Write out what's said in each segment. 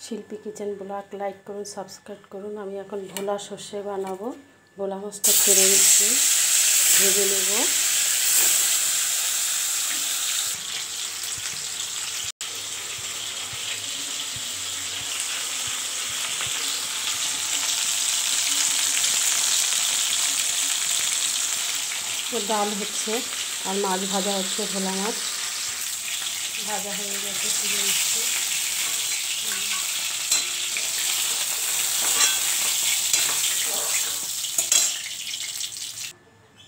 শিল্পী kitchen blog like করুন, subscribe করুন। আমি এখন ভোলা সর্ষে বানাবো। ভোলা মাছটা ছেড়ে দিচ্ছি, ভেজে নেব। ডাল হচ্ছে আর মাছ ভাজা হচ্ছে। ভোলা মাছ ভাজা হয়ে গেছে, তুলে দিচ্ছি।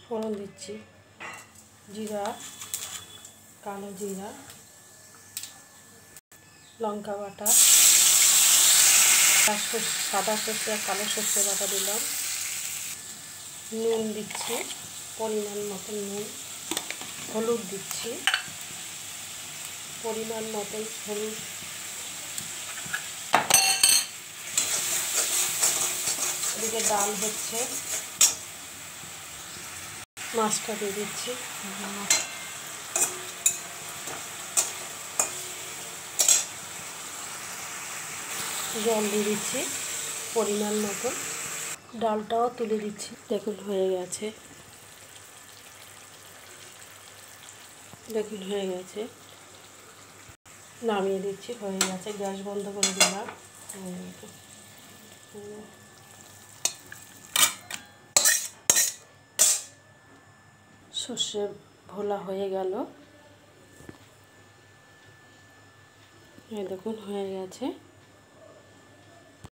ফোড়ন দিচ্ছি জিরা, কালো জিরা, লঙ্কা বাটা, সাদা সর্ষে আর কালো সর্ষে বাটা দিলাম। নুন দিচ্ছি পরিমাণ মতন, নুন। হলুদ দিচ্ছি পরিমাণ মতন, হলুদ। এদিকে ডাল হচ্ছে, মাছটা দিয়ে দিচ্ছি। জল দিয়ে দিচ্ছি পরিমাণ মতো। ডালটাও তুলে দিচ্ছি। দেখুন হয়ে গেছে, দেখুন হয়ে গেছে। নামিয়ে দিচ্ছি, হয়ে গেছে। গ্যাস বন্ধ করে দিলাম। সর্ষে ভোলা হয়ে গেল। এই দেখুন হয়ে গেছে।